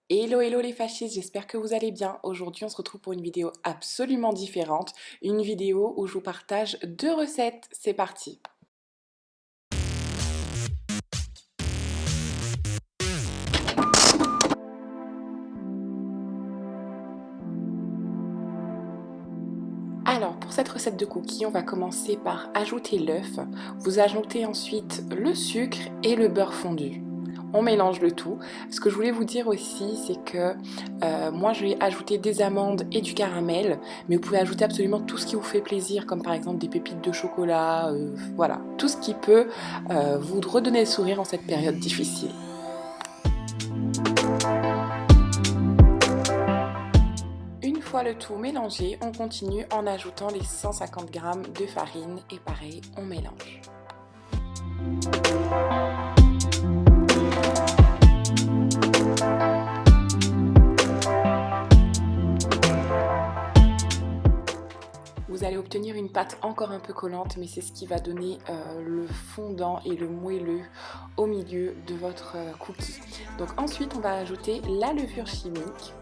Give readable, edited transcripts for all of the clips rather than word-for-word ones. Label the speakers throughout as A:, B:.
A: Hello hello les fascistes, j'espère que vous allez bien. Aujourd'hui on se retrouve pour une vidéo absolument différente, une vidéo où je vous partage 2 recettes. C'est parti. Alors pour cette recette de cookies, on va commencer par ajouter l'œuf. Vous ajoutez ensuite le sucre et le beurre fondu. On mélange le tout. Ce que je voulais vous dire aussi, c'est que moi je vais ajouter des amandes et du caramel, mais vous pouvez ajouter absolument tout ce qui vous fait plaisir, comme par exemple des pépites de chocolat, voilà, tout ce qui peut vous redonner le sourire en cette période difficile. Une fois le tout mélangé, on continue en ajoutant les 150 g de farine et pareil, on mélange. Vous allez obtenir une pâte encore un peu collante, mais c'est ce qui va donner le fondant et le moelleux au milieu de votre cookie. Donc ensuite, on va ajouter la levure chimique.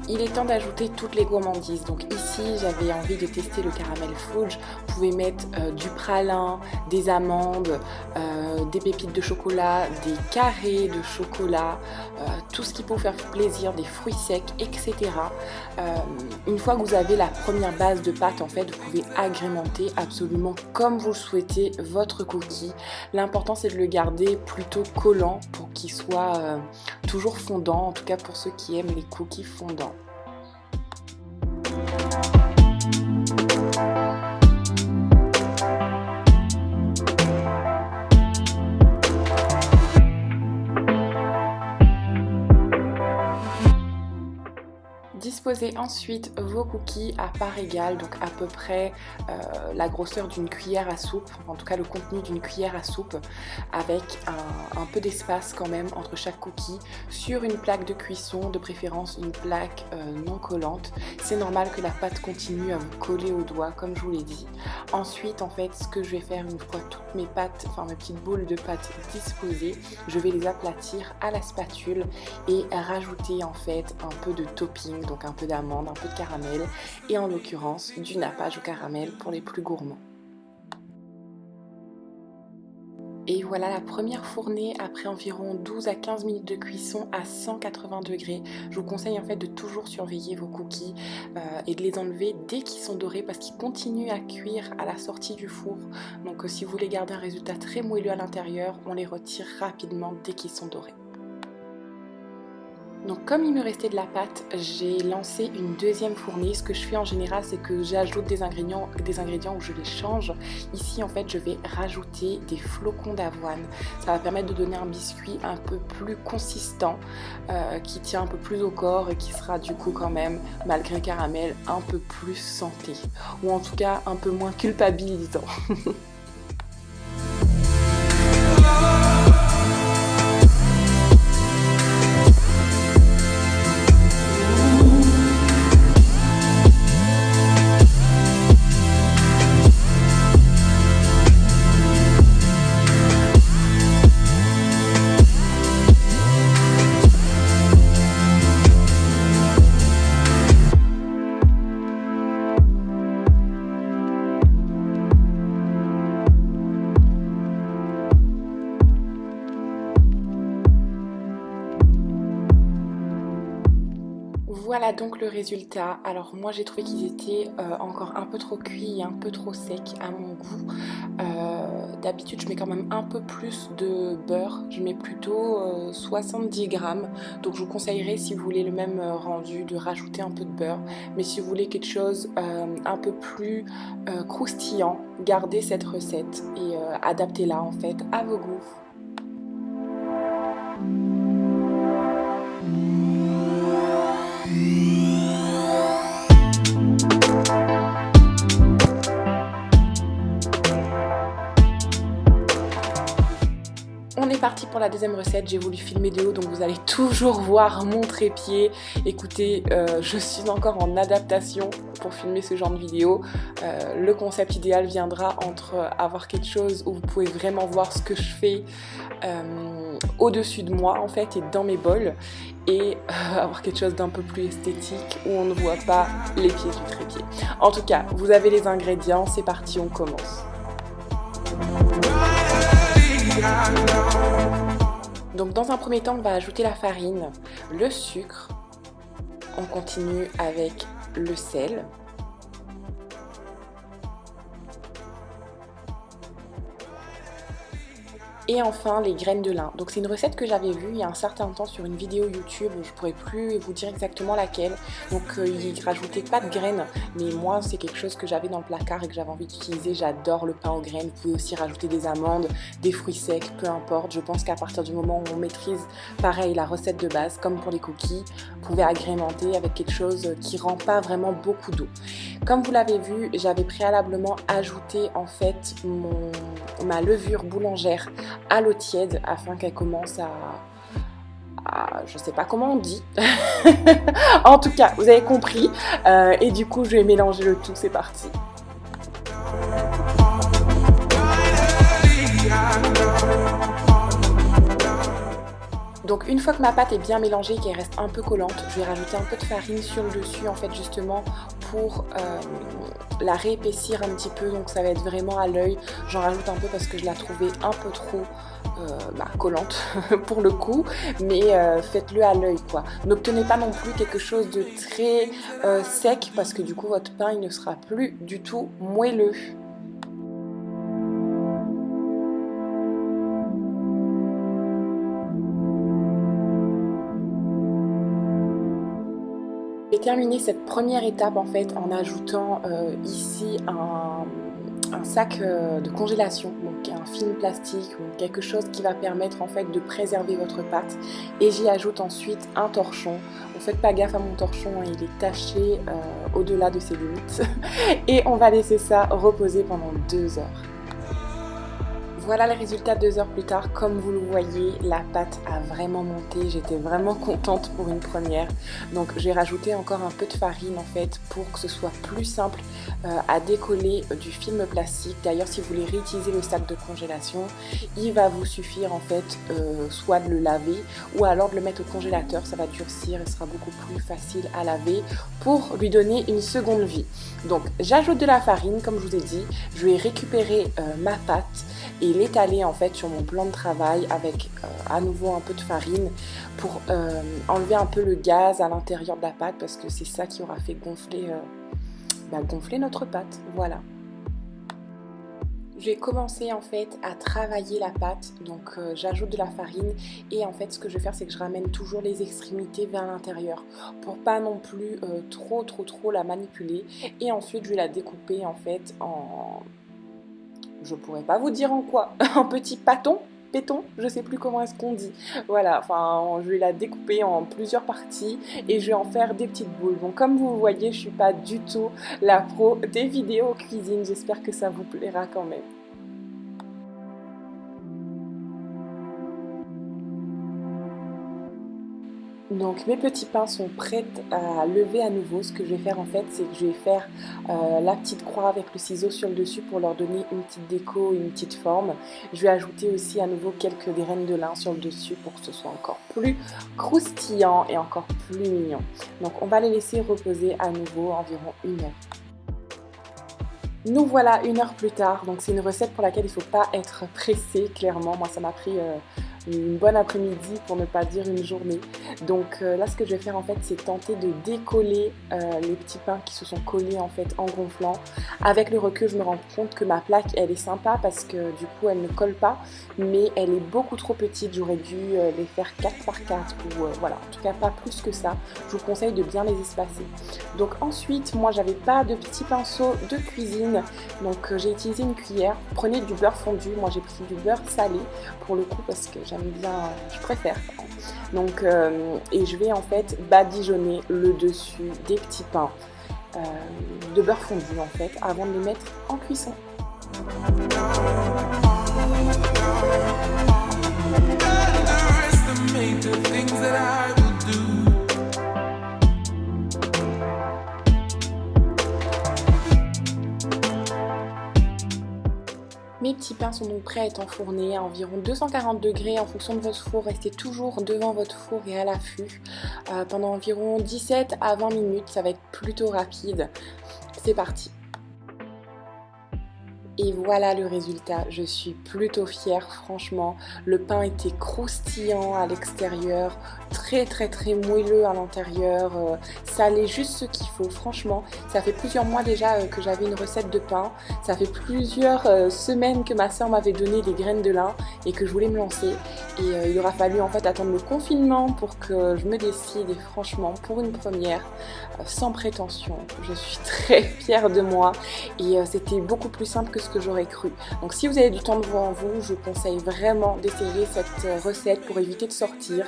A: Il est temps d'ajouter toutes les gourmandises. Donc ici, j'avais envie de tester le caramel fudge. Vous pouvez mettre du pralin, des amandes, des pépites de chocolat, des carrés de chocolat, tout ce qui peut vous faire plaisir, des fruits secs, etc. Une fois que vous avez la première base de pâte, en fait, vous pouvez agrémenter absolument comme vous le souhaitez votre cookie. L'important, c'est de le garder plutôt collant pour qu'il soit toujours fondant, en tout cas pour ceux qui aiment les cookies fondants. Disposez ensuite vos cookies à part égale, donc à peu près la grosseur d'une cuillère à soupe, en tout cas le contenu d'une cuillère à soupe, avec un peu d'espace quand même entre chaque cookie, sur une plaque de cuisson, de préférence une plaque non collante. C'est normal que la pâte continue à vous coller aux doigts, comme je vous l'ai dit. Ensuite, en fait, ce que je vais faire une fois toutes mes pâtes, enfin mes petites boules de pâte disposées, je vais les aplatir à la spatule et rajouter en fait un peu de topping, donc un peu d'amande, un peu de caramel et en l'occurrence du nappage au caramel pour les plus gourmands. Et voilà la première fournée après environ 12 à 15 minutes de cuisson à 180 degrés. Je vous conseille en fait de toujours surveiller vos cookies et de les enlever dès qu'ils sont dorés parce qu'ils continuent à cuire à la sortie du four. Donc si vous voulez garder un résultat très moelleux à l'intérieur, on les retire rapidement dès qu'ils sont dorés. Donc comme il me restait de la pâte, j'ai lancé une deuxième fournée. Ce que je fais en général, c'est que j'ajoute des ingrédients où je les change. Ici en fait je vais rajouter des flocons d'avoine. Ça va permettre de donner un biscuit un peu plus consistant, qui tient un peu plus au corps et qui sera du coup quand même, malgré le caramel, un peu plus santé. Ou en tout cas un peu moins culpabilisant. Voilà donc le résultat. Alors moi j'ai trouvé qu'ils étaient encore un peu trop cuits et un peu trop secs à mon goût. D'habitude je mets quand même un peu plus de beurre, je mets plutôt 70 grammes. Donc je vous conseillerais, si vous voulez le même rendu, de rajouter un peu de beurre. Mais si vous voulez quelque chose un peu plus croustillant, gardez cette recette et adaptez-la en fait à vos goûts. parti pour la deuxième recette. J'ai voulu filmer de haut, donc vous allez toujours voir mon trépied. Écoutez, je suis encore en adaptation pour filmer ce genre de vidéo. Le concept idéal viendra entre avoir quelque chose où vous pouvez vraiment voir ce que je fais au-dessus de moi en fait et dans mes bols, et avoir quelque chose d'un peu plus esthétique où on ne voit pas les pieds du trépied. En tout cas, vous avez les ingrédients, c'est parti, on commence. Donc dans un premier temps, on va ajouter la farine, le sucre, on continue avec le sel, et enfin les graines de lin. Donc c'est une recette que j'avais vue il y a un certain temps sur une vidéo YouTube, je ne pourrais plus vous dire exactement laquelle. Donc il rajoutait pas de graines, mais moi c'est quelque chose que j'avais dans le placard et que j'avais envie d'utiliser. J'adore le pain aux graines. Vous pouvez aussi rajouter des amandes, des fruits secs, peu importe. Je pense qu'à partir du moment où on maîtrise pareil la recette de base, comme pour les cookies, vous pouvez agrémenter avec quelque chose qui rend pas vraiment beaucoup d'eau. Comme vous l'avez vu, j'avais préalablement ajouté en fait ma levure boulangère à l'eau tiède afin qu'elle commence à je sais pas comment on dit. En tout cas, vous avez compris. Et du coup, je vais mélanger le tout. C'est parti. Donc une fois que ma pâte est bien mélangée, qu'elle reste un peu collante, je vais rajouter un peu de farine sur le dessus en fait justement pour la réépaissir un petit peu. Donc ça va être vraiment à l'œil. J'en rajoute un peu parce que je la trouvais un peu trop collante pour le coup, mais faites-le à l'œil quoi. N'obtenez pas non plus quelque chose de très sec parce que du coup votre pain il ne sera plus du tout moelleux. J'ai terminé cette première étape en fait en ajoutant ici un sac de congélation, donc un film plastique ou quelque chose qui va permettre en fait de préserver votre pâte, et j'y ajoute ensuite un torchon. Ne faites pas gaffe à mon torchon, hein, il est taché au-delà de ses limites et on va laisser ça reposer pendant 2 heures. Voilà le résultat 2 heures plus tard. Comme vous le voyez, la pâte a vraiment monté. J'étais vraiment contente pour une première. Donc j'ai rajouté encore un peu de farine en fait pour que ce soit plus simple à décoller du film plastique. D'ailleurs, si vous voulez réutiliser le sac de congélation, il va vous suffire en fait soit de le laver ou alors de le mettre au congélateur. Ça va durcir et sera beaucoup plus facile à laver pour lui donner une seconde vie. Donc j'ajoute de la farine comme je vous ai dit. Je vais récupérer ma pâte et l'étaler en fait sur mon plan de travail avec à nouveau un peu de farine pour enlever un peu le gaz à l'intérieur de la pâte parce que c'est ça qui aura fait gonfler notre pâte. Voilà. Je vais commencer en fait à travailler la pâte, donc j'ajoute de la farine et en fait ce que je vais faire c'est que je ramène toujours les extrémités vers l'intérieur pour pas non plus trop la manipuler, et ensuite je vais la découper en fait en... je pourrais pas vous dire en quoi, un petit péton, je sais plus comment est-ce qu'on dit. Voilà, enfin je vais la découper en plusieurs parties et je vais en faire des petites boules. Donc comme vous voyez, je suis pas du tout la pro des vidéos cuisine, j'espère que ça vous plaira quand même. Donc mes petits pains sont prêts à lever à nouveau. Ce que je vais faire en fait, c'est que je vais faire la petite croix avec le ciseau sur le dessus pour leur donner une petite déco, une petite forme. Je vais ajouter aussi à nouveau quelques graines de lin sur le dessus pour que ce soit encore plus croustillant et encore plus mignon. Donc on va les laisser reposer à nouveau environ 1 heure. Nous voilà 1 heure plus tard. Donc c'est une recette pour laquelle il ne faut pas être pressé, clairement. Moi ça m'a pris... une bonne après-midi pour ne pas dire une journée. Donc là ce que je vais faire en fait c'est tenter de décoller les petits pains qui se sont collés en fait en gonflant. Avec le recul je me rends compte que ma plaque elle est sympa parce que du coup elle ne colle pas, mais elle est beaucoup trop petite. J'aurais dû les faire 4 par 4 ou voilà, en tout cas pas plus que ça. Je vous conseille de bien les espacer. Donc ensuite moi j'avais pas de petit pinceau de cuisine, donc j'ai utilisé une cuillère. Prenez du beurre fondu, moi j'ai pris du beurre salé pour le coup parce que j'aime bien, je préfère. Donc et je vais en fait badigeonner le dessus des petits pains de beurre fondu en fait avant de les mettre en cuisson. Mes petits pains sont donc prêts à être enfournés à environ 240 degrés. En fonction de votre four, restez toujours devant votre four et à l'affût pendant environ 17 à 20 minutes. Ça va être plutôt rapide. C'est parti. Et voilà le résultat, je suis plutôt fière franchement. Le pain était croustillant à l'extérieur, très moelleux à l'intérieur. Ça allait juste ce qu'il faut, franchement. Ça fait plusieurs mois déjà que j'avais une recette de pain. Ça fait plusieurs semaines que ma soeur m'avait donné des graines de lin et que je voulais me lancer. Et il aura fallu en fait attendre le confinement pour que je me décide. Et franchement, pour une première, sans prétention, je suis très fière de moi. Et c'était beaucoup plus simple que ce que j'aurais cru. Donc si vous avez du temps devant vous, je conseille vraiment d'essayer cette recette pour éviter de sortir,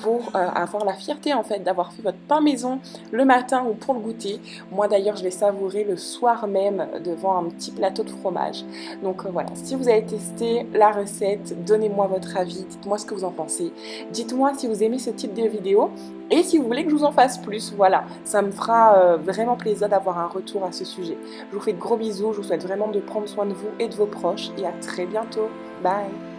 A: pour avoir la fierté en fait d'avoir fait votre pain maison le matin ou pour le goûter. Moi d'ailleurs je l'ai savouré le soir même devant un petit plateau de fromage. Donc voilà, si vous avez testé la recette, donnez-moi votre avis, dites-moi ce que vous en pensez. Dites-moi si vous aimez ce type de vidéo et si vous voulez que je vous en fasse plus. Voilà, ça me fera vraiment plaisir d'avoir un retour à ce sujet. Je vous fais de gros bisous, je vous souhaite vraiment de prendre soin de vous et de vos proches et à très bientôt. Bye!